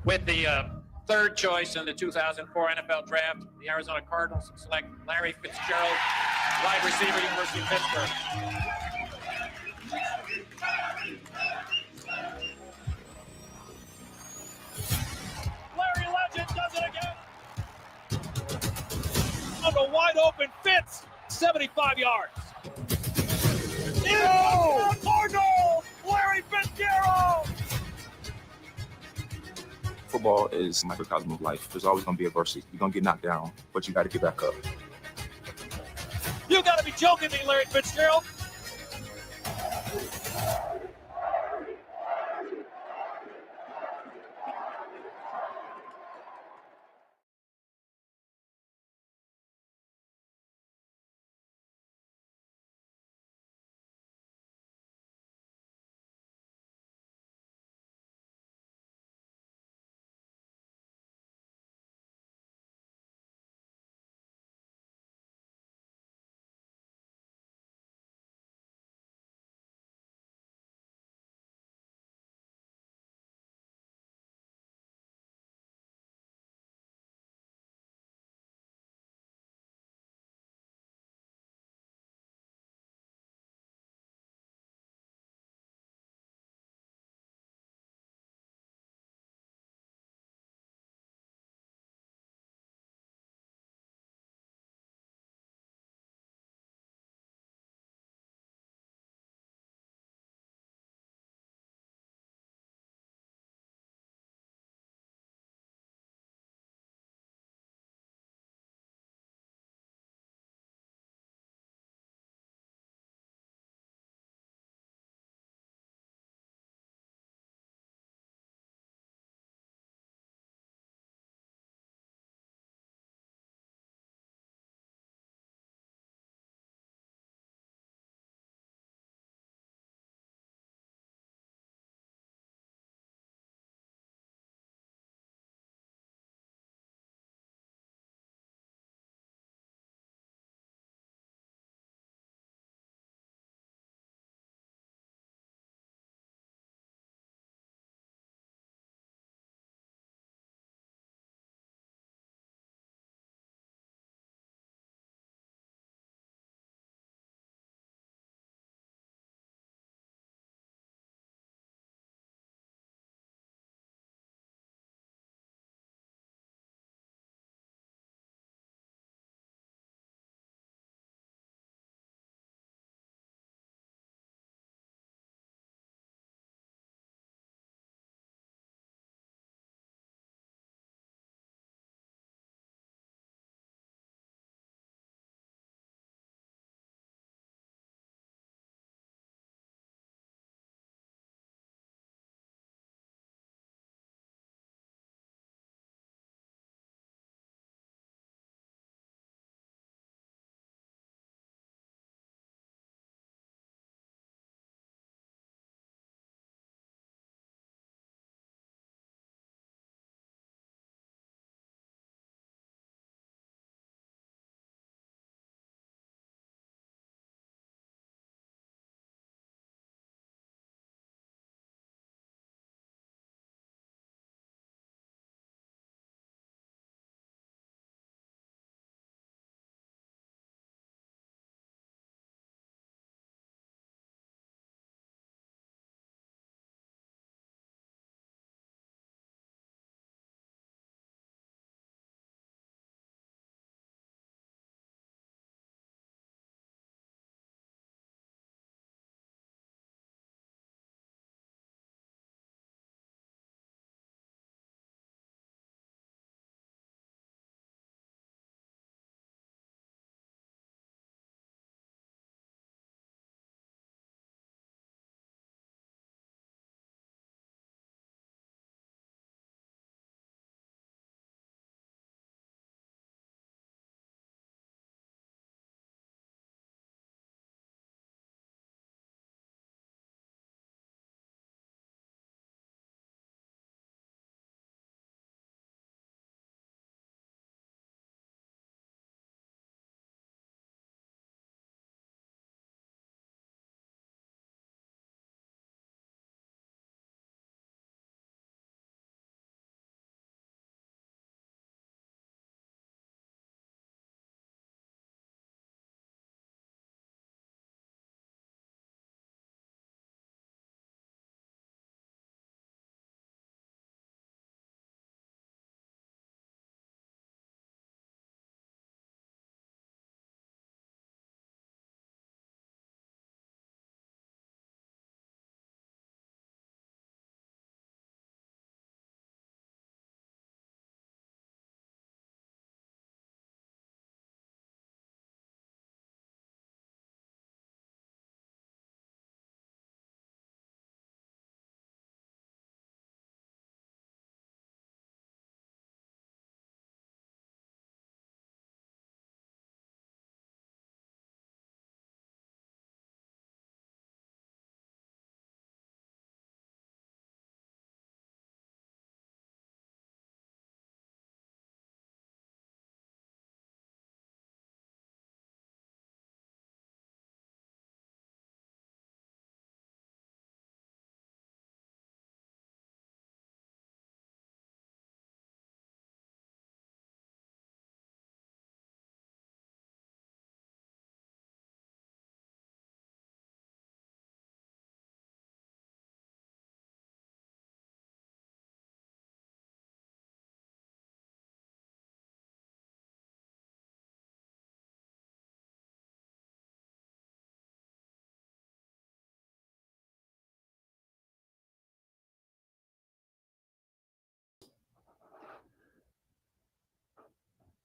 With the third choice in the 2004 NFL Draft, the Arizona Cardinals select Larry Fitzgerald, wide receiver, University of Pittsburgh. Larry Legend does it again. On the wide open Fitz, 75 yards. Oh! Cardinals! Larry Fitzgerald! Football is a microcosm of life. There's always going to be adversity. You're going to get knocked down, but you got to get back up. You got to be joking me, Larry Fitzgerald.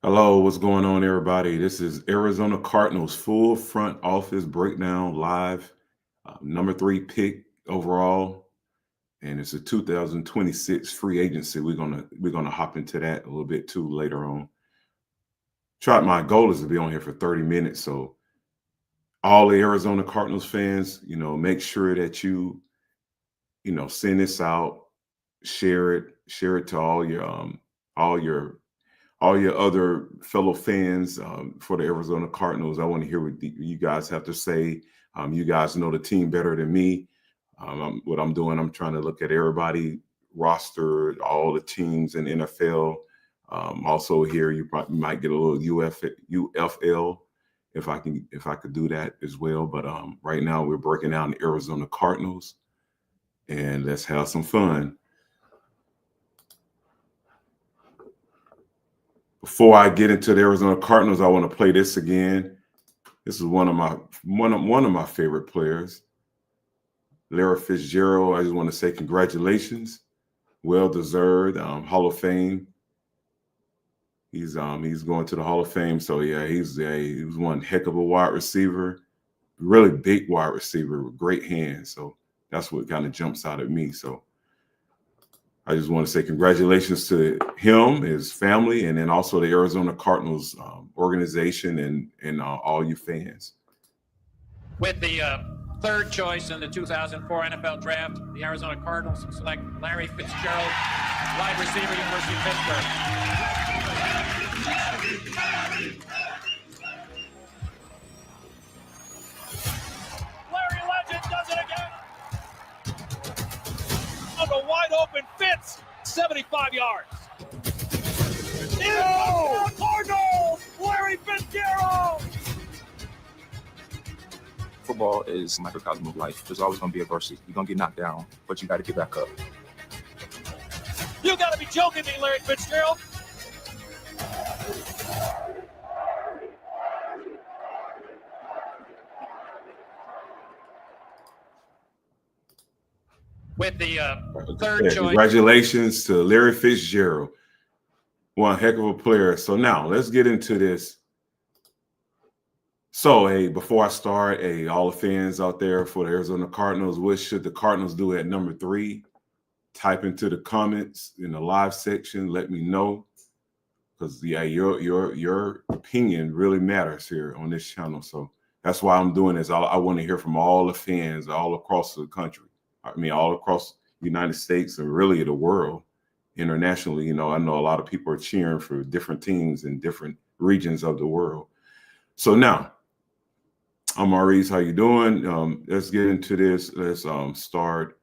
Hello, what's going on, everybody? This is Arizona Cardinals full front office breakdown live, number 3 pick overall, and it's a 2026 free agency. We're gonna hop into that a little bit too later on. My goal is to be on here for 30 minutes, so all the Arizona Cardinals fans, make sure that you send this out, share it to all your other fellow fans for the Arizona Cardinals. I want to hear what you guys have to say. You guys know the team better than me. What I'm doing, I'm trying to look at everybody roster, all the teams in the NFL. Also here, you might get a little UFL if I could do that as well. But right now, we're breaking down the Arizona Cardinals, and let's have some fun. Before I get into the Arizona Cardinals, I want to play this again. This is one of my favorite players, Larry Fitzgerald. I just want to say congratulations, well deserved, Hall of Fame. He's going to the Hall of Fame. So yeah, he was one heck of a wide receiver, really big wide receiver with great hands. So that's what kind of jumps out at me. So I just want to say congratulations to him, his family, and then also the Arizona Cardinals organization and all you fans. With the third choice in the 2004 NFL Draft, the Arizona Cardinals select Larry Fitzgerald, wide receiver, University of Pittsburgh. Larry Legend does it again. On the wide open Fitz, 75 yards. Touchdown Cardinals! Larry Fitzgerald! Football is a microcosm of life. There's always going to be adversity. You're going to get knocked down, but you got to get back up. You gotta be joking me, Larry Fitzgerald. With the third choice. Congratulations to Larry Fitzgerald. One heck of a player. So now let's get into this. So, before I start, all the fans out there for the Arizona Cardinals, what should the Cardinals do at number 3? Type into the comments in the live section. Let me know, because your opinion really matters here on this channel. So that's why I'm doing this. I want to hear from all the fans all across the country. I mean, all across the United States and really the world, internationally. I know a lot of people are cheering for different teams in different regions of the world. So now, I'm Maurice. How you doing? Let's get into this. Let's start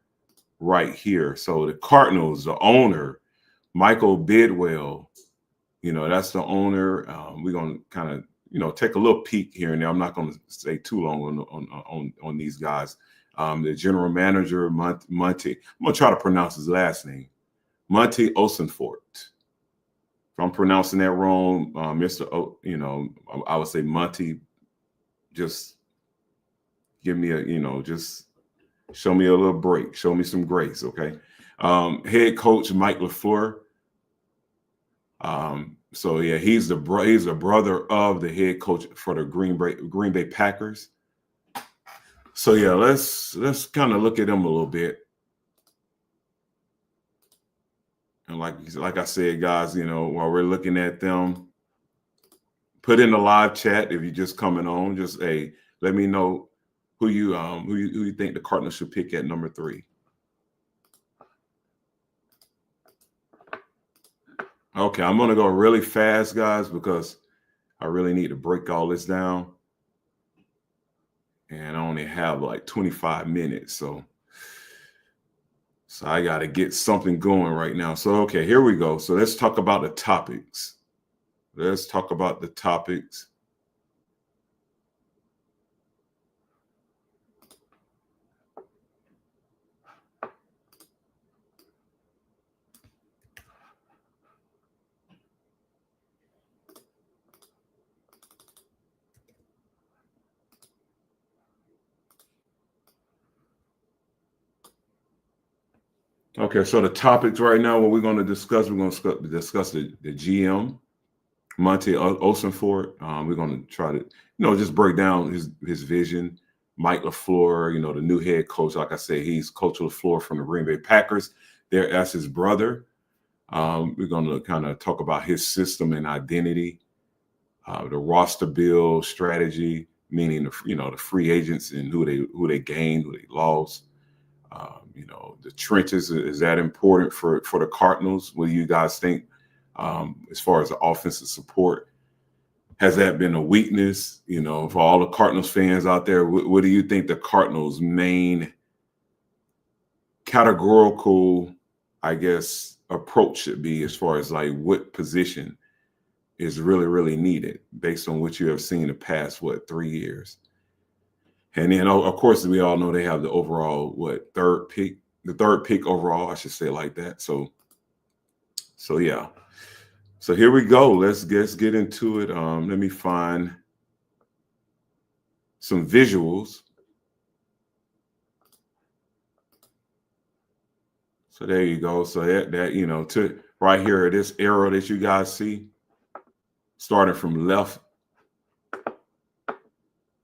right here. So the Cardinals, the owner, Michael Bidwell, that's the owner. We're going to kind of, take a little peek here and there. I'm not going to stay too long on these guys. The general manager, Monti, I'm going to try to pronounce his last name, Monti Ossenfort. If I'm pronouncing that wrong, Mr. I would say Monti, just give me just show me a little break. Show me some grace, okay? Head coach Mike LaFleur. So yeah, he's a brother of the head coach for the Green Bay Packers. So yeah, let's kind of look at them a little bit. And like I said, guys, while we're looking at them, put in the live chat if you're just coming on. Just let me know who you think the Cardinals should pick at number 3. Okay, I'm gonna go really fast, guys, because I really need to break all this down. And I only have like 25 minutes, so I got to get something going right now. So, okay, here we go. So let's talk about the topics. Okay, so the topics right now, what we're going to discuss the GM, Monti Ossenfort. We're going to try to, just break down his vision. Mike LaFleur, the new head coach. Like I said, he's Coach LaFleur from the Green Bay Packers. That's his brother. We're going to kind of talk about his system and identity, the roster build strategy, meaning the free agents and who they gained, who they lost. The trenches, is that important for the Cardinals? What do you guys think as far as the offensive support? Has that been a weakness? For all the Cardinals fans out there, what do you think the Cardinals' main categorical, I guess, approach should be as far as like what position is really, really needed based on what you have seen the past, 3 years? And then, of course, we all know they have the overall, third pick overall, I should say it like that. So yeah. So here we go. Let's get into it. Let me find some visuals. So there you go. So that to right here, this arrow that you guys see, starting from left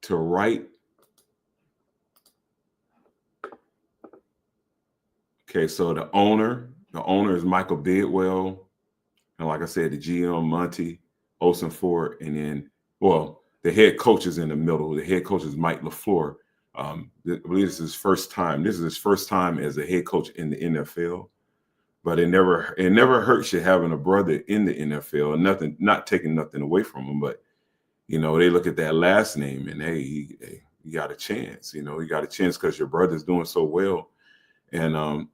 to right. Okay, so the owner is Michael Bidwell. And like I said, the GM, Monti Ossenfort, and then, the head coach is in the middle. The head coach is Mike LaFleur. I believe this is his first time. This is his first time as a head coach in the NFL. But it never hurts you having a brother in the NFL. Not taking nothing away from him, but they look at that last name and hey, you got a chance. You got a chance because your brother's doing so well. And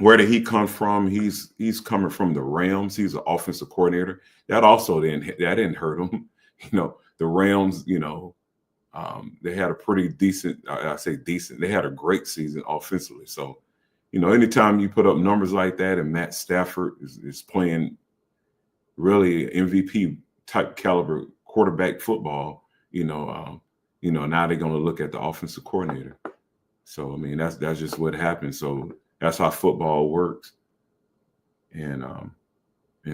where did he come from? He's coming from the Rams. He's an offensive coordinator. That also didn't hurt him. The Rams, they had a pretty decent, I say decent, they had a great season offensively. So, anytime you put up numbers like that and Matt Stafford is playing really MVP type caliber quarterback football, now they're going to look at the offensive coordinator. So, I mean, that's just what happened. So that's how football works. And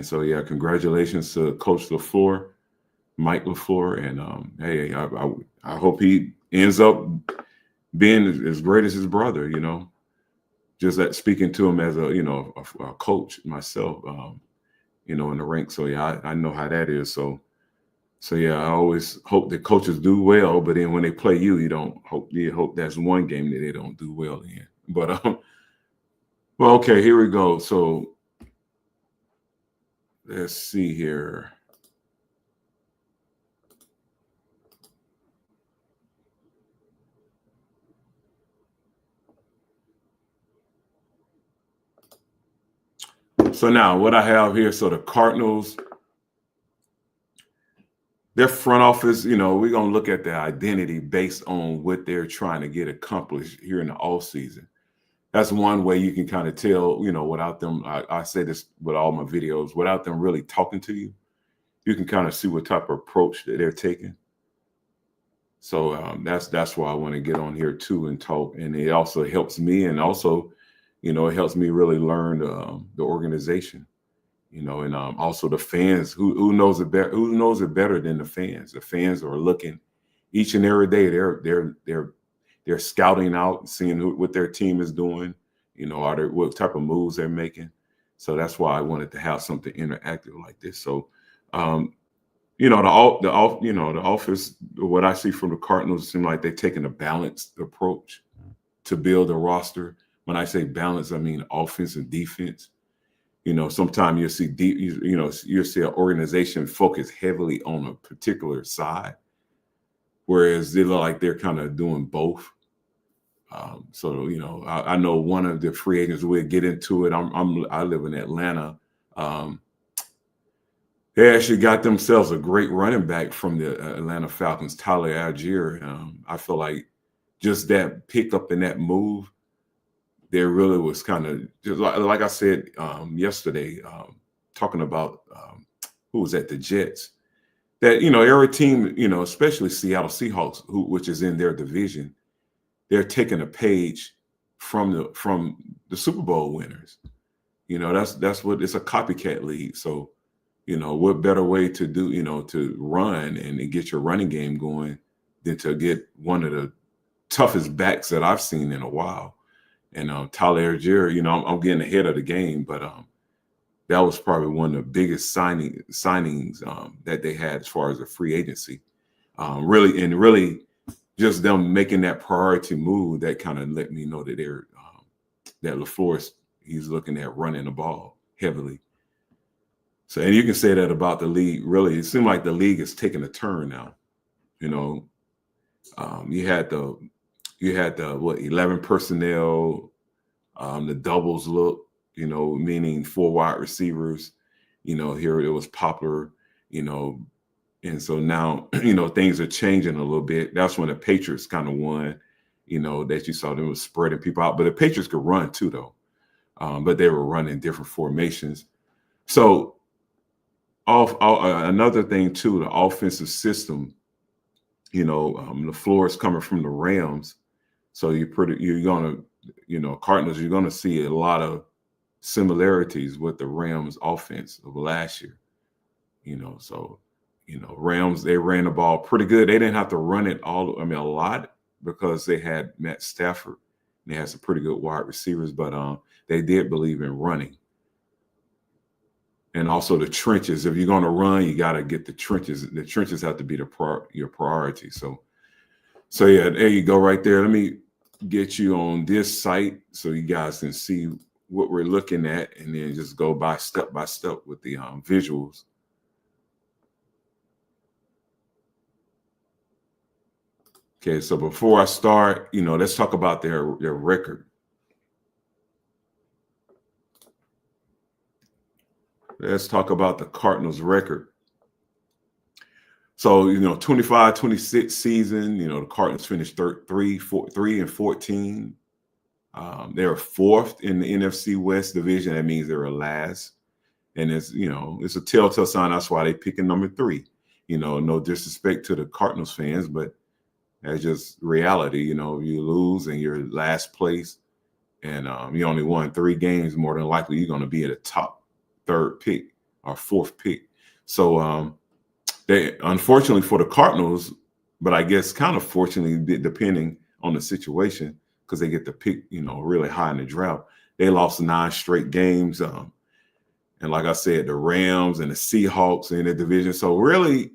so, yeah, congratulations to Coach LaFleur, Mike LaFleur. And, hey, I hope he ends up being as great as his brother, just that speaking to him as a coach myself, in the ranks. So, yeah, I know how that is. So, yeah, I always hope that coaches do well, but then when they play you don't hope. You hope that's one game that they don't do well in. But well, okay, here we go. So let's see here. So now what I have here, so the Cardinals, their front office, we're going to look at their identity based on what they're trying to get accomplished here in the offseason. That's one way you can kind of tell, without them, I say this with all my videos, without them really talking to you, you can kind of see what type of approach that they're taking. So that's why I want to get on here too and talk. And it also helps me, and also, it helps me really learn the organization. And also the fans who knows it better. Who knows it better than the fans? The fans are looking each and every day. They're scouting out, seeing what their team is doing. What type of moves they're making. So that's why I wanted to have something interactive like this. So, the office. What I see from the Cardinals seem like they're taking a balanced approach to build a roster. When I say balance, I mean offense and defense. Sometimes you'll see you'll see an organization focus heavily on a particular side, whereas they look like they're kind of doing both. So I know one of the free agents. We'll get into it. I live in Atlanta. They actually got themselves a great running back from the Atlanta Falcons, Tyler Algier. I feel like just that pickup and that move, there really was kind of just like I said yesterday, talking about who was at the Jets. That every team, especially Seattle Seahawks, which is in their division, they're taking a page from the Super Bowl winners. That's what it's a copycat league. So what better way to do, to run and get your running game going than to get one of the toughest backs that I've seen in a while. And Tyler Algier, I'm getting ahead of the game, but that was probably one of the biggest signings that they had as far as the free agency. Really just them making that priority move that kind of let me know that that LaFleur, he's looking at running the ball heavily. So, and you can say that about the league. Really, it seemed like the league is taking a turn now. You had the 11 personnel, the doubles look, meaning 4 wide receivers. Here it was popular, and so now things are changing a little bit. That's when the Patriots kind of won, that you saw them was spreading people out. But the Patriots could run too, though, but they were running different formations. So another thing too, the offensive system. LaFleur is coming from the Rams, so Cardinals, you're gonna see a lot of similarities with the Rams offense of last year. Rams, they ran the ball pretty good. They didn't have to run it a lot, because they had Matt Stafford. They had some pretty good wide receivers, but they did believe in running. And also the trenches. If you're going to run, you got to get the trenches. The trenches have to be your priority. So yeah, there you go right there. Let me get you on this site so you guys can see what we're looking at, and then just go step by step with the visuals. Okay, so before I start, let's talk about their record. Let's talk about the Cardinals' record. So, 25-26 season, the Cardinals finished 3-14. They were 4th in the NFC West division. That means they were last. And it's a telltale sign. That's why they picking number 3. No disrespect to the Cardinals fans, but that's just reality. You lose and you're last place, and you only won 3 games, more than likely you're going to be at a top 3rd pick or 4th pick. So they, unfortunately for the Cardinals, but I guess kind of fortunately, depending on the situation, because they get to pick, really high in the draft. They lost 9 straight games. And like I said, the Rams and the Seahawks in the division. So really,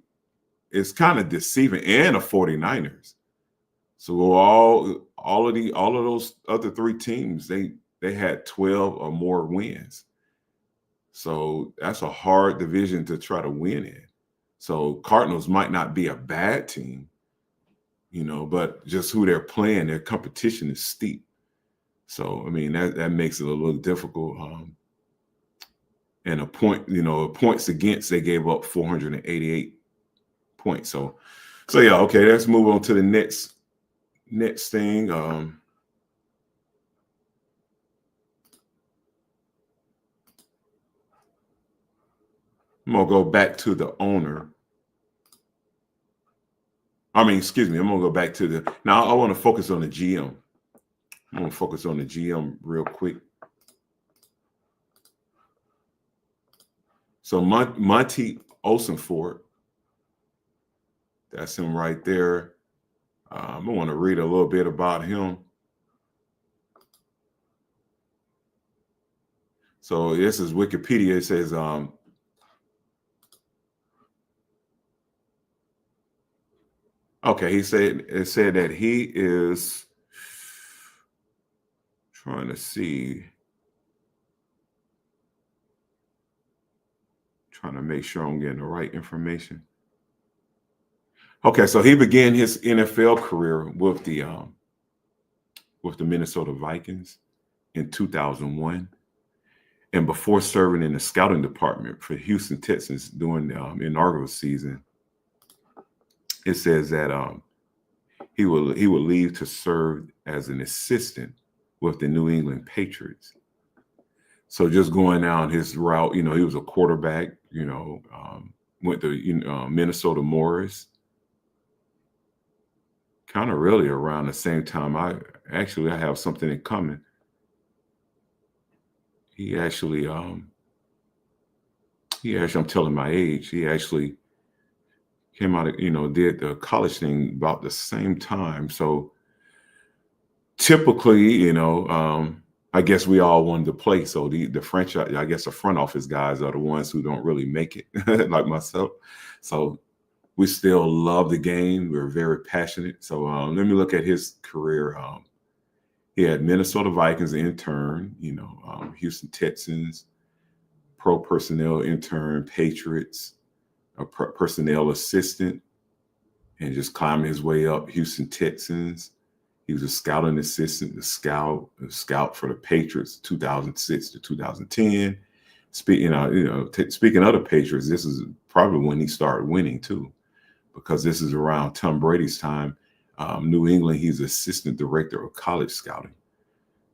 it's kind of deceiving, and the 49ers. So all of those other 3 teams, they had 12 or more wins. So that's a hard division to try to win in. So Cardinals might not be a bad team, but just who they're playing, their competition is steep. So that makes it a little difficult. And points against, they gave up 488 points. So yeah, okay, let's move on to the next thing. I'm gonna go back to the owner. I'm gonna go back to now I want to focus on the GM. I'm gonna focus on the GM real quick. So Monti Ossenfort, that's him right there. I want to read a little bit about him. So this is Wikipedia. It says, okay, it said that he is trying to make sure I'm getting the right information. Okay, so he began his NFL career with the Minnesota Vikings in 2001, and before serving in the scouting department for Houston Texans during the inaugural season, it says that he will leave to serve as an assistant with the New England Patriots. So just going down his route, he was a quarterback, went to Minnesota Morris. Kind of really around the same time. I have something in common. He actually I'm telling my age. He actually came out, did the college thing about the same time. So typically, I guess we all wanted to play. So the franchise, I guess the front office guys are the ones who don't really make it, like myself. So we still love the game. We're very passionate. So let me look at his career. He had Minnesota Vikings intern, Houston Texans, pro personnel intern, Patriots, a personnel assistant, and just climbing his way up. Houston Texans. He was a scouting assistant, a scout for the Patriots, 2006 to 2010. Speaking of the Patriots, this is probably when he started winning too, because this is around Tom Brady's time. New England, he's assistant director of college scouting.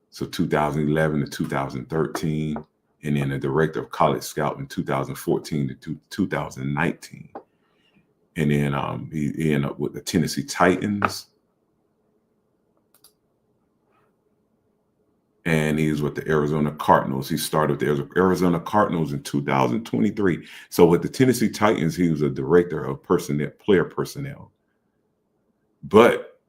So 2011 to 2013, and then a director of college scouting 2014 to 2019. And then he ended up with the Tennessee Titans. And he was with the Arizona Cardinals. He started with the Arizona Cardinals in 2023. So with the Tennessee Titans, he was a director of player personnel. But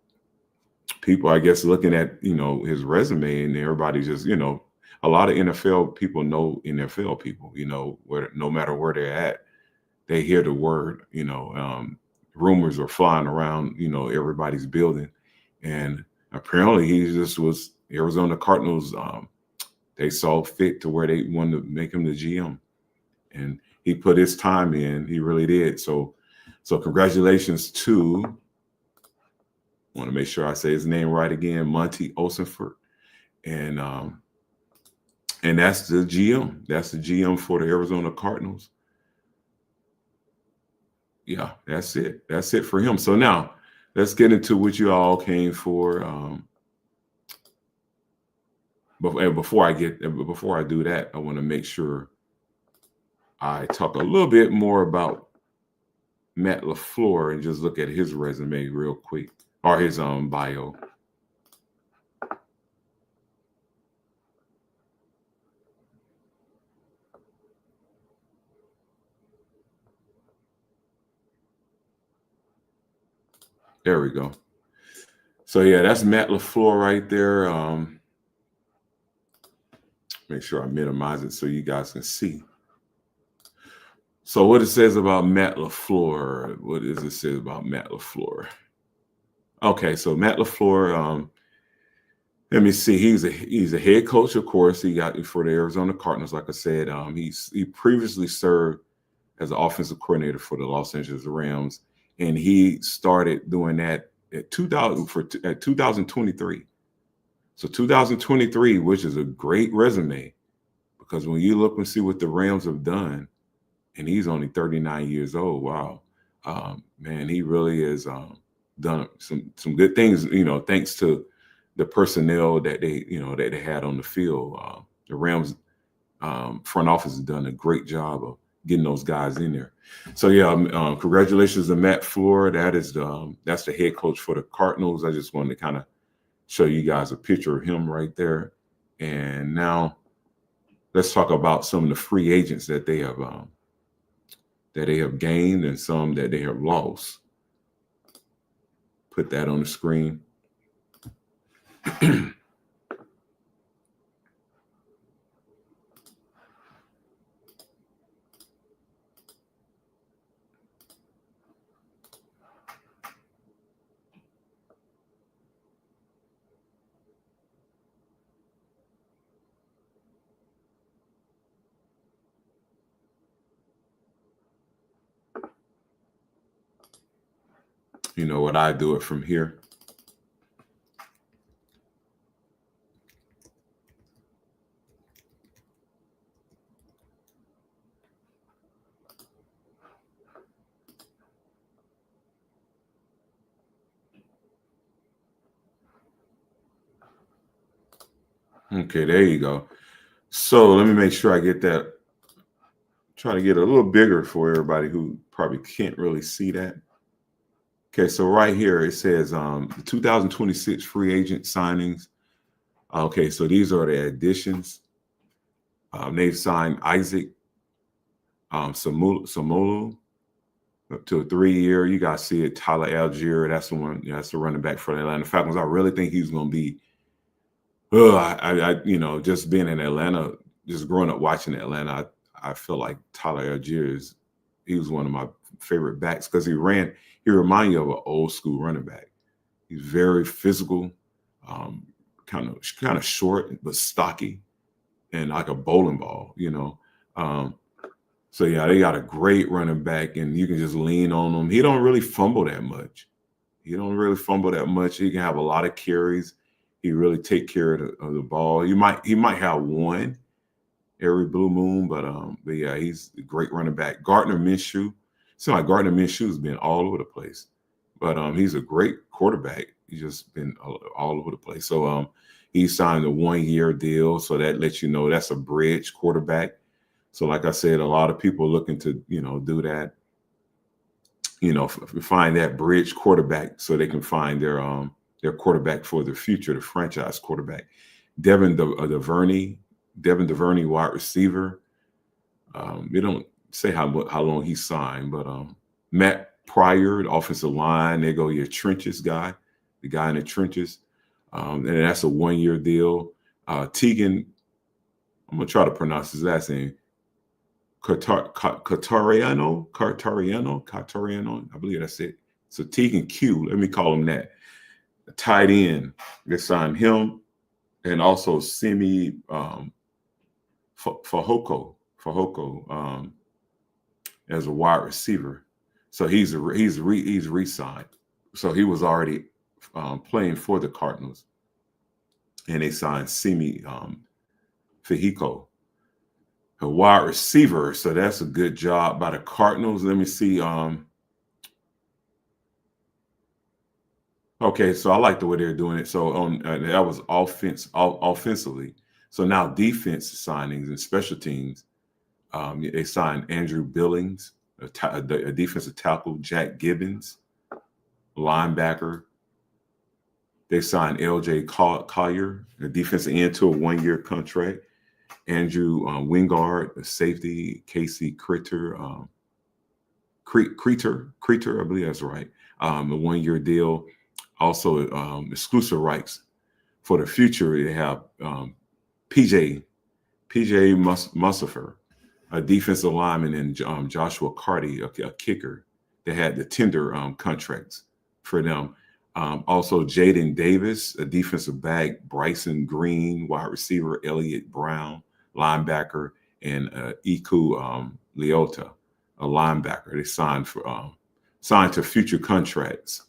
people, I guess, looking at, his resume, and everybody just, a lot of NFL people know NFL people, where no matter where they're at, they hear the word, rumors are flying around, everybody's building. And apparently he just was Arizona Cardinals. They saw fit to where they wanted to make him the GM, and he put his time in. He really did. So congratulations to, I want to make sure I say his name right again, Monti Ossenfort. And that's the GM. That's the GM for the Arizona Cardinals. Yeah, that's it. That's it for him. So now let's get into what you all came for. But before I do that, I want to make sure I talk a little bit more about Matt LaFleur and just look at his resume real quick, or his bio. There we go. So yeah, that's Matt LaFleur right there. Make sure I minimize it so you guys can see. So what it says about Matt LaFleur, what does it say about Matt LaFleur? Okay, so Matt LaFleur, let me see. He's a head coach, of course. He got for the Arizona Cardinals, like I said. He previously served as an offensive coordinator for the Los Angeles Rams, and he started doing that at 2023. So 2023, which is a great resume, because when you look and see what the Rams have done, and he's only 39 years old. Wow, man, he really has done some good things. Thanks to the personnel that they had on the field. The Rams front office has done a great job of getting those guys in there. So yeah, congratulations to Matt LaFleur. That's the head coach for the Cardinals. I just wanted to kind of show you guys a picture of him right there. And now let's talk about some of the free agents that they have gained and some that they have lost. Put that on the screen. You know what, I do it from here. Okay, there you go. So let me make sure I get that. Try to get a little bigger for everybody who probably can't really see that. Okay, so right here it says the 2026 free agent signings. Okay, so these are the additions. They've signed Isaac Samulu up to a 3-year. You guys see it. Tyler Algier, that's the one. Yeah, that's the running back for the Atlanta Falcons. I really think he's going to be. Just being in Atlanta, just growing up watching Atlanta, I feel like Tyler Algier he was one of my favorite backs because he reminded you of an old school running back. He's very physical, kind of short but stocky, and like a bowling ball, So yeah, they got a great running back, and you can just lean on him. He don't really fumble that much. He can have a lot of carries. He really take care of the ball. He might have one every blue moon, but yeah, he's a great running back. Gardner Minshew. It's like Gardner Minshew's been all over the place, but he's a great quarterback. He's just been all over the place. So he signed a 1-year deal, so that lets you know that's a bridge quarterback. So like I said, a lot of people looking to do that, find that bridge quarterback so they can find their quarterback for the future, the franchise quarterback. Devin DuVernay, wide receiver. They don't say how long he signed, but Matt Pryor, the offensive line. There go your trenches guy, the guy in the trenches, and that's a 1-year deal. Tegan, I'm gonna try to pronounce his last name. Cartariano, I believe that's it. So Tegan Q, let me call him that. A tight end, they signed him, and also Simi Fahoko as a wide receiver. So he's re-signed. So he was already playing for the Cardinals, and they signed Simi Fahiko, a wide receiver. So that's a good job by the Cardinals. Let me see. Okay, so I like the way they're doing it. So that was offensively. So now defense signings and special teams. They signed Andrew Billings, a defensive tackle, Jack Gibbons, linebacker. They signed L.J. Collier, a defensive end, to a 1-year contract. Andrew Wingard, a safety. Casey Creter, I believe that's right. A 1-year deal. Also, exclusive rights for the future. They have PJ Musafir, a defensive lineman, and Joshua Carty, a kicker. They had the tender contracts for them. Also, Jaden Davis, a defensive back. Bryson Green, wide receiver. Elliott Brown, linebacker, and Iku Leota, a linebacker. They signed to future contracts.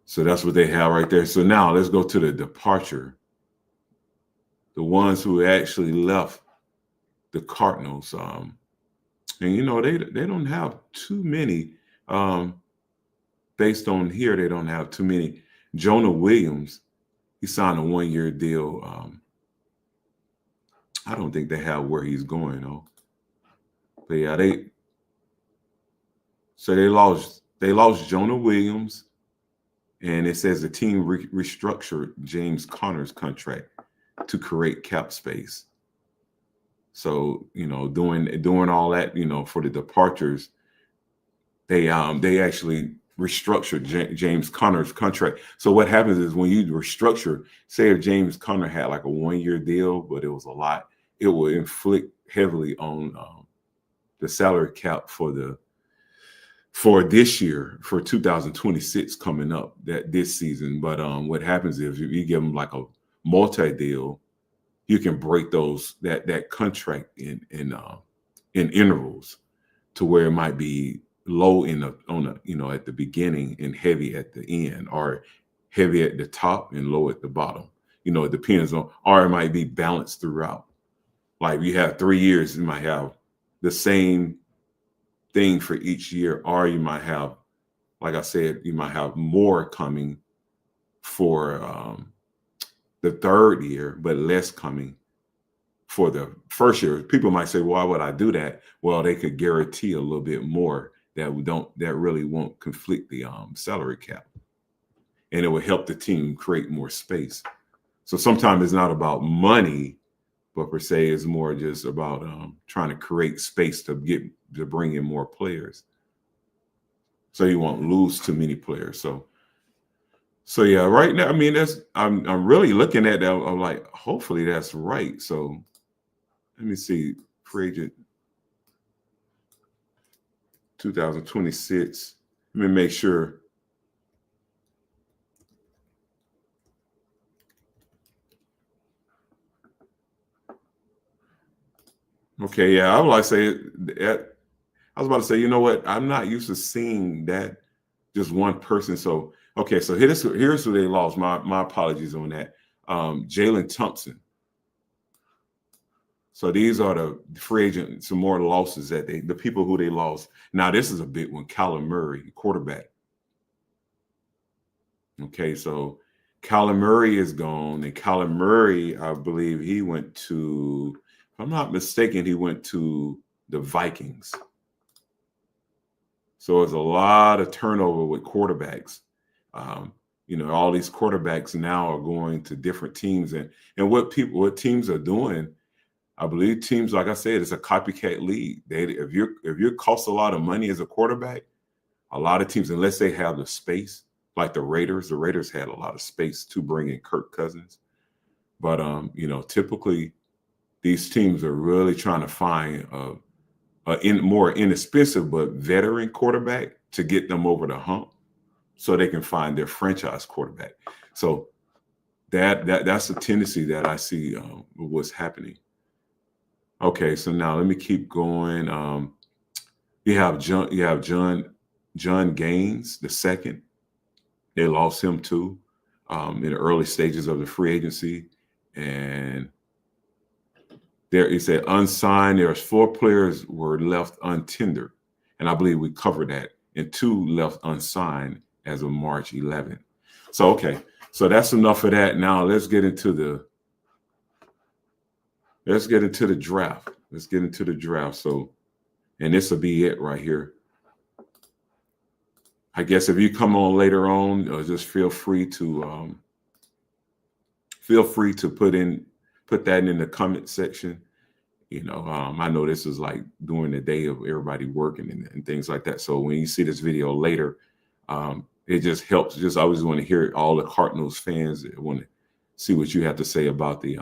So that's what they have right there. So now let's go to the departure. The ones who actually left the Cardinals. And they don't have too many. Based on here, they don't have too many. Jonah Williams, he signed a 1-year deal. I don't think they have where he's going though. But yeah, they lost Jonah Williams. And it says the team restructured James Conner's contract to create cap space. So, doing all that, for the departures, they actually restructured James Conner's contract. So what happens is when you restructure, say if James Conner had like a 1-year deal, but it was a lot, it will inflict heavily on the salary cap for this year, for 2026 coming up, this season. But what happens is if you give them like a multi-deal, you can break that contract in intervals to where it might be low at the beginning and heavy at the end, or heavy at the top and low at the bottom. It depends on, or it might be balanced throughout. Like you have 3 years, you might have the same thing for each year, or you might have, like I said, you might have more coming for the 3rd year, but less coming for the 1st year. People might say, why would I do that? Well, they could guarantee a little bit more that really won't conflict the salary cap, and it will help the team create more space. So sometimes it's not about money, but per se is more just about trying to create space to bring in more players. So you won't lose too many players. So yeah, right now, I mean, I'm really looking at that. I'm like, hopefully that's right. So let me see, free agent 2026. Let me make sure. Okay, yeah, I would like to say I was about to say, you know what? I'm not used to seeing that just one person. So okay, so here's who they lost. My apologies on that. Jalen Thompson. So these are the free agent, some more losses that the people who they lost. Now this is a big one. Kyler Murray, quarterback. Okay, so Kyler Murray is gone, and Kyler Murray, I believe he went to, if I'm not mistaken, he went to the Vikings. So it's a lot of turnover with quarterbacks. All these quarterbacks now are going to different teams, and what teams are doing. I believe teams, like I said, it's a copycat league. If you cost a lot of money as a quarterback, a lot of teams, unless they have the space, like the Raiders had a lot of space to bring in Kirk Cousins. But typically these teams are really trying to find a more inexpensive but veteran quarterback to get them over the hump, so they can find their franchise quarterback. So that's a tendency that I see what's happening. Okay, so now let me keep going. You have John Gaines the second. They lost him too in the early stages of the free agency, and there he said unsigned. There's 4 players were left untendered, and I believe we covered that, and 2 left unsigned as of March 11th. So okay, so that's enough of that. Now let's get into the draft. Let's get into the draft. So, and this will be it right here. I guess if you come on later on, just feel free to put that in the comment section. I know this is like during the day of everybody working and things like that. So when you see this video later, it just helps. I always want to hear all the Cardinals fans that want to see what you have to say about the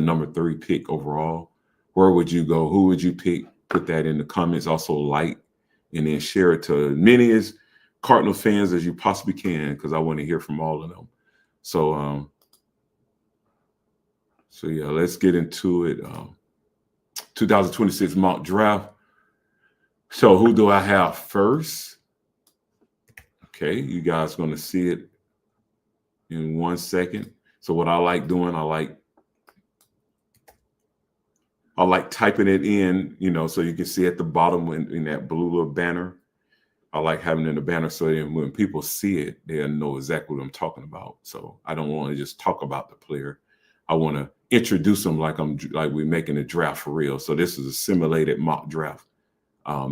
number 3 pick overall. Where would you go? Who would you pick? Put that in the comments. Also like and then share it to as many as Cardinal fans as you possibly can, because I want to hear from all of them. So yeah, let's get into it. 2026 mock draft. So who do I have first? Okay, you guys are going to see it in 1 second. So what I like doing, I like typing it in, so you can see at the bottom in that blue little banner. I like having it in the banner so that when people see it, they'll know exactly what I'm talking about. So I don't want to just talk about the player. I want to introduce them like we're making a draft for real. So this is a simulated mock draft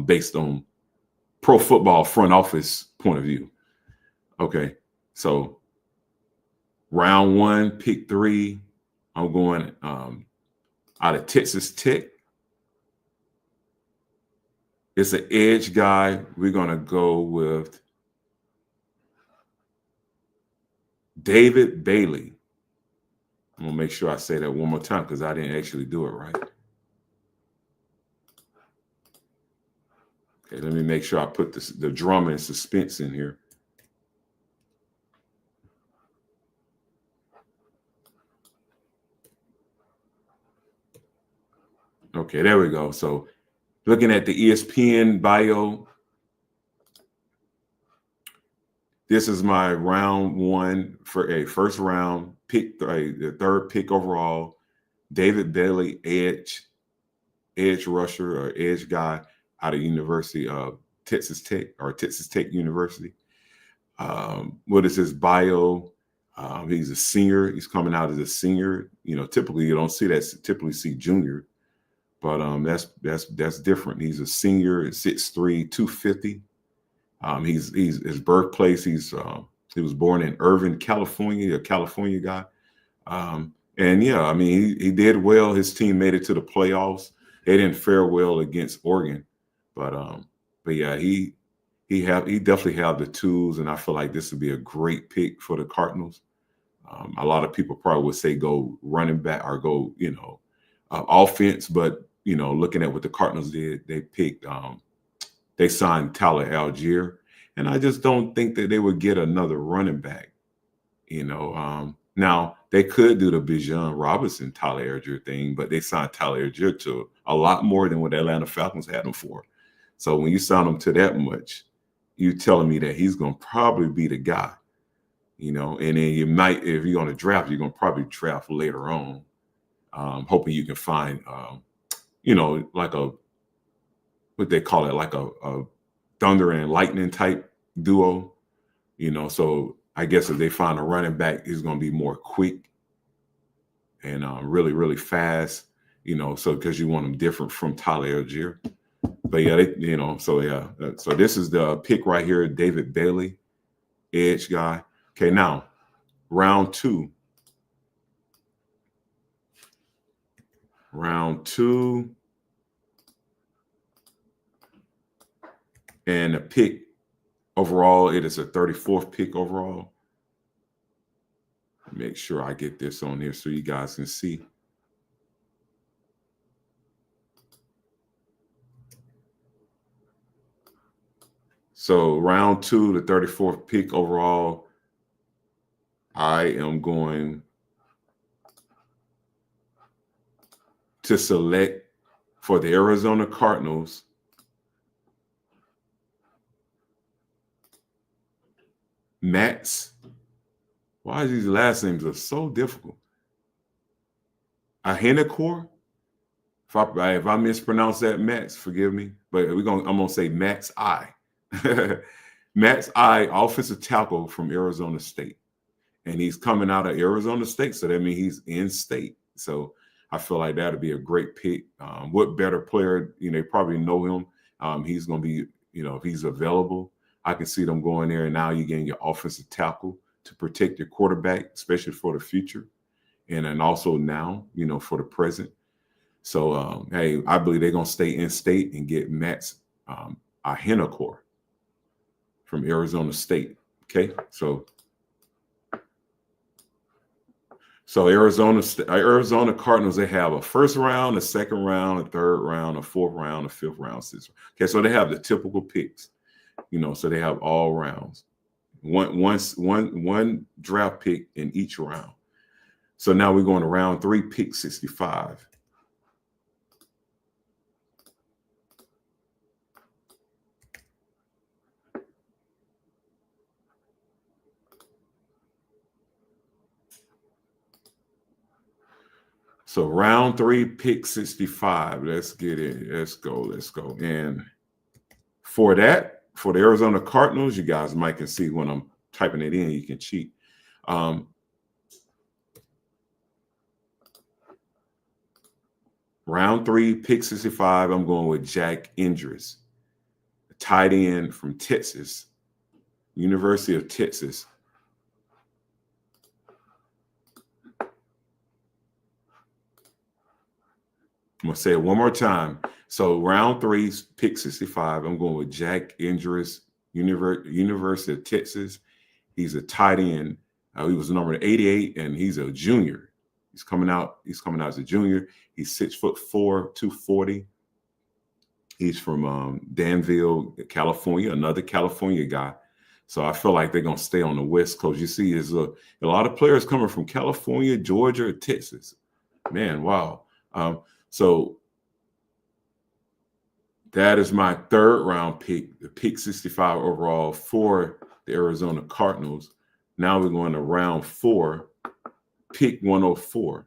based on pro football front office point of view. Okay, so round 1, pick 3. I'm going out of Texas Tech. It's an edge guy. We're going to go with David Bailey. I'm going to make sure I say that one more time because I didn't actually do it right. Okay, let me make sure I put the drama and suspense in here. Okay, there we go. So looking at the ESPN bio, this is my round 1 for a first round pick, the 3rd pick overall. David Bailey, edge rusher or edge guy out of University of Texas Tech or Texas Tech University. What is his bio? He's a senior. He's coming out as a senior. Typically you don't see that. Typically see junior. But that's different. He's a senior at 6'3", 250. He's his birthplace. He was born in Irvine, California, a California guy. And yeah, I mean, he did well. His team made it to the playoffs. They didn't fare well against Oregon, but yeah, he definitely have the tools, and I feel like this would be a great pick for the Cardinals. A lot of people probably would say go running back or go, offense, but looking at what the Cardinals did, they signed Tyler Algier, and I just don't think that they would get another running back. Now they could do the Bijan Robinson, Tyler Algier thing, but they signed Tyler Algier to a lot more than what the Atlanta Falcons had him for. So when you sign him to that much, you telling me that he's going to probably be the guy, and then you might, if you're going to draft, you're going to probably draft later on, hoping you can find, like what they call it, like a thunder and lightning type duo, so I guess if they find a running back, he's going to be more quick and really, really fast, so because you want him different from Tyler Algier. But yeah, so this is the pick right here, David Bailey, edge guy. Okay, now round two. And the pick overall, it is a 34th pick overall. Make sure I get this on here so you guys can see. So round two, the 34th pick overall, I am going to select for the Arizona Cardinals Matt's. Why are these last names are so difficult? Ahenacor. If I mispronounce that, Max, forgive me. But I'm gonna say Max I. Max I, offensive tackle from Arizona State. And he's coming out of Arizona State, so that means he's in state. So I feel like that'd be a great pick. What better player, they probably know him. He's going to be, if he's available, I can see them going there. And now you're getting your offensive tackle to protect your quarterback, especially for the future. And then also now, for the present. So, hey, I believe they're going to stay in state and get Max Ahenacor from Arizona State. Okay, So Arizona Cardinals, they have a first round, a second round, a third round, a fourth round, a fifth round, sixth round. Okay, so they have the typical picks, so they have all rounds. One draft pick in each round. So now we're going to round 3, pick 65. So round 3, pick 65. Let's get it. Let's go. And for the Arizona Cardinals, you guys might can see when I'm typing it in, you can cheat. Round 3, pick 65. I'm going with Jack Indris, a tight end from Texas, University of Texas. I'm going to say it one more time. So round 3, pick 65. I'm going with Jack Indris, University of Texas. He's a tight end. He was number 88, and he's a junior. He's coming out as a junior. He's 6'4", 240. He's from Danville, California, another California guy. So I feel like they're going to stay on the West Coast. You see, there's a lot of players coming from California, Georgia, Texas. Man, wow. So that is my third round pick, the pick 65 overall for the Arizona Cardinals. Now we're going to round 4, pick 104.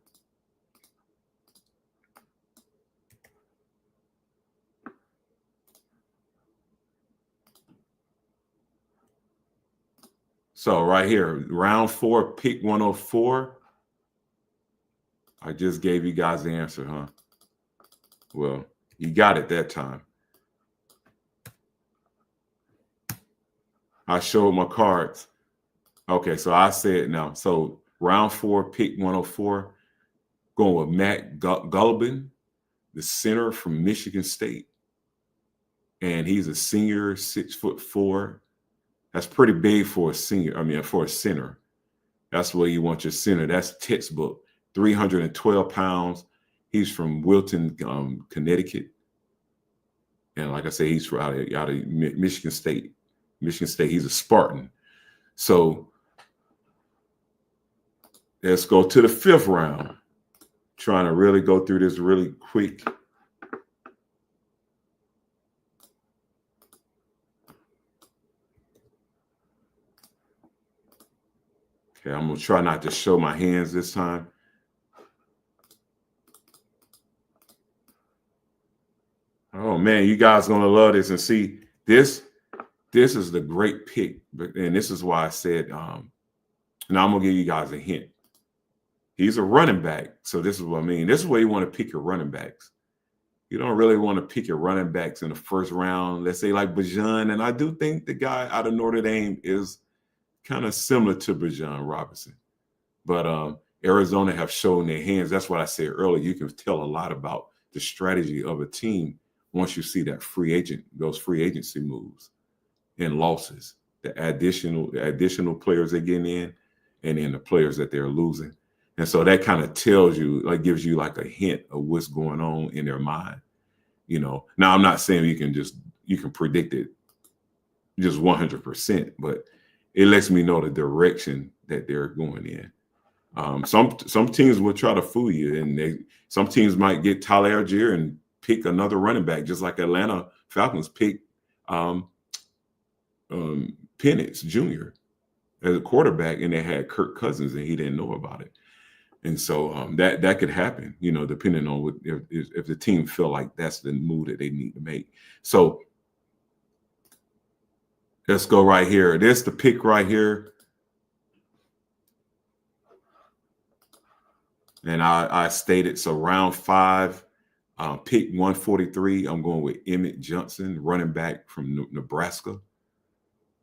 So right here, round 4, pick 104. I just gave you guys the answer, huh? Well, you got it that time. I showed my cards. Okay, so I said now. So round 4, pick 104. Going with Matt Gullibin, the center from Michigan State. And he's a senior, 6'4". That's pretty big for a senior. I mean, for a center. That's where you want your center. That's textbook. 312 pounds. He's from Wilton, Connecticut. And like I say, he's out of Michigan State. Michigan State, he's a Spartan. So let's go to the 5th round. Trying to really go through this really quick. Okay, I'm going to try not to show my hands this time. Oh, man, you guys are going to love this. And see, this is the great pick. And this is why I said, now I'm going to give you guys a hint. He's a running back. So this is what I mean. This is where you want to pick your running backs. You don't really want to pick your running backs in the 1st round. Let's say like Bijan. And I do think the guy out of Notre Dame is kind of similar to Bijan Robinson. But Arizona have shown their hands. That's what I said earlier. You can tell a lot about the strategy of a team once you see that those free agency moves and losses, the additional players they're getting in, and then the players that they're losing. And so that kind of tells you, like, gives you like a hint of what's going on in their mind. You know, now I'm not saying you can predict it just 100%, but it lets me know the direction that they're going in. Some teams will try to fool you, and some teams might get Tyler Algier and pick another running back, just like Atlanta Falcons picked Penix Jr. as a quarterback, and they had Kirk Cousins, and he didn't know about it. And so that could happen, you know, depending on if the team feel like that's the move that they need to make. So let's go right here. There's the pick right here. And I stated, so round 5, pick 143. I'm going with Emmett Johnson, running back from Nebraska.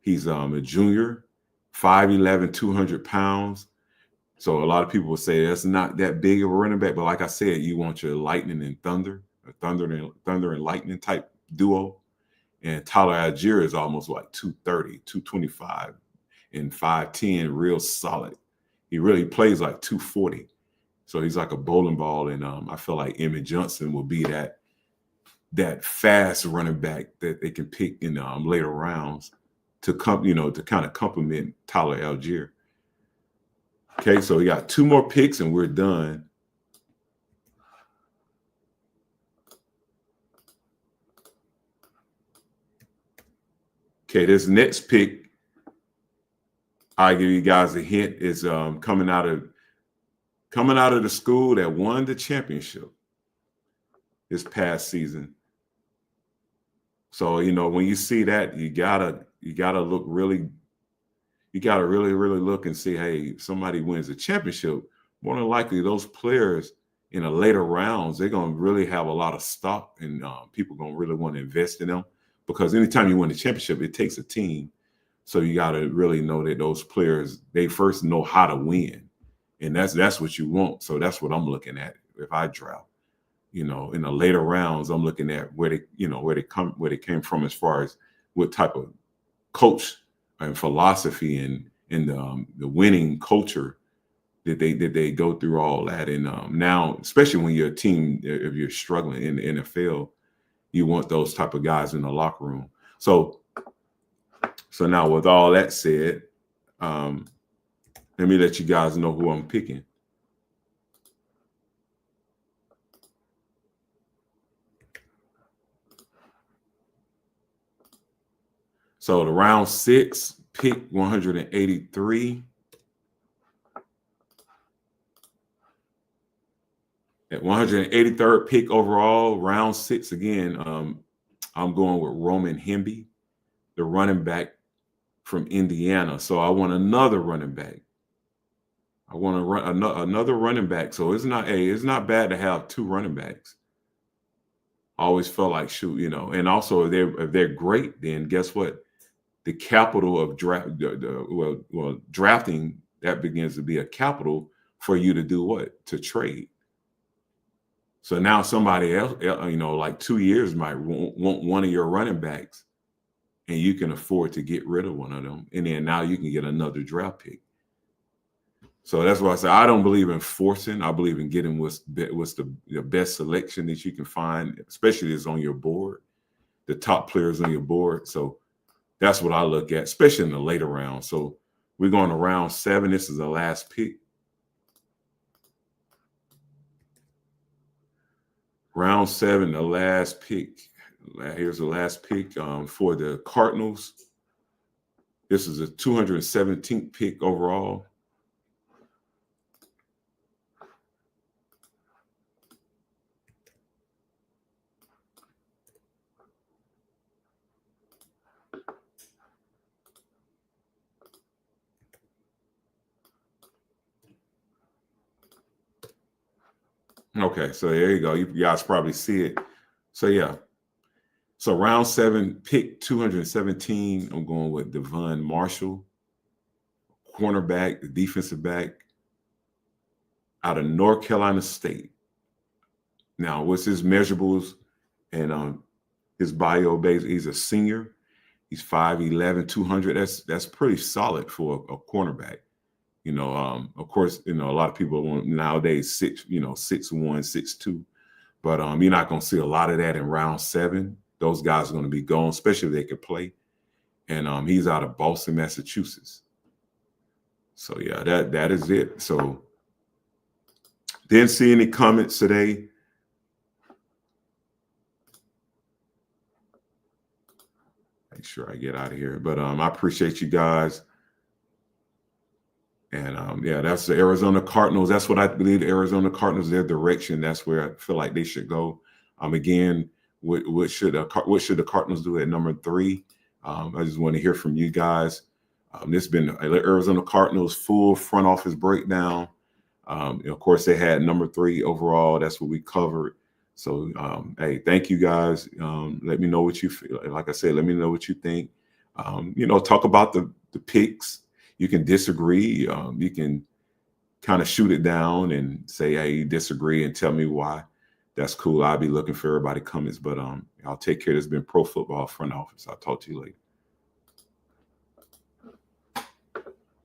He's a junior, 5'11", 200 pounds. So a lot of people will say that's not that big of a running back, but like I said, you want your lightning and thunder, or thunder and lightning type duo. And Tyler Algier is almost like 230, 225, and 5'10", real solid. He really plays like 240. So he's like a bowling ball, and I feel like Emmett Johnson will be that fast running back that they can pick in later rounds to kind of complement Tyler Algier. Okay, so we got 2 more picks and we're done. Okay, this next pick, I'll give you guys a hint, is coming out of the school that won the championship this past season. So, you know, when you see that, you gotta look really. You got to really, really look and see, hey, if somebody wins a championship, more than likely those players in the later rounds, they're going to really have a lot of stock, and people going to really want to invest in them, because anytime you win a championship, it takes a team. So you got to really know that those players, they first know how to win, and that's what you want. So that's what I'm looking at if I draft. You know, in the later rounds, I'm looking at where they came from as far as what type of coach and philosophy and the winning culture that they go through all that. And now, especially when you're a team, if you're struggling in the NFL, you want those type of guys in the locker room. So now with all that said, let me let you guys know who I'm picking. So the round 6, pick 183. At 183rd pick overall, round 6 again, I'm going with Roman Hemby, the running back from Indiana. So I want another running back. I want to run another running back. So it's not bad to have 2 running backs. I always felt like, shoot, you know, and also if they're great, then guess what? The capital of drafting, that begins to be a capital for you to do what? To trade. So now somebody else, like 2 years might want one of your running backs, and you can afford to get rid of one of them. And then now you can get another draft pick. So that's why I say I don't believe in forcing. I believe in getting what's the best selection that you can find, especially if it's on your board, the top players on your board. So that's what I look at, especially in the later round. So we're going to round 7. This is the last pick. Round 7, the last pick. Here's the last pick for the Cardinals. This is a 217th pick overall. Okay, so there you go. You guys probably see it. So yeah. So round 7, pick 217. I'm going with Devon Marshall, cornerback, the defensive back out of North Carolina State. Now, what's his measurables and his bio base? He's a senior. He's 5'11", 200. That's pretty solid for a cornerback. Of course, a lot of people want nowadays 6'1", 6'2", but you're not going to see a lot of that in round 7. Those guys are going to be gone, especially if they can play. And he's out of Boston, Massachusetts. So yeah, that is it. So didn't see any comments today. Make sure I get out of here. But I appreciate you guys. And yeah, that's the Arizona Cardinals. That's what I believe. The Arizona Cardinals, their direction. That's where I feel like they should go. Again, what should the Cardinals do at number 3? I just want to hear from you guys. This has been Arizona Cardinals full front office breakdown. Of course, they had number 3 overall. That's what we covered. So, hey, thank you guys. Let me know what you feel. Like I said, let me know what you think. Talk about the picks. You can disagree. You can kind of shoot it down and say, hey, you disagree and tell me why. That's cool. I'll be looking for everybody's comments. But I'll take care. This has been Pro Football Front Office. I'll talk to you later.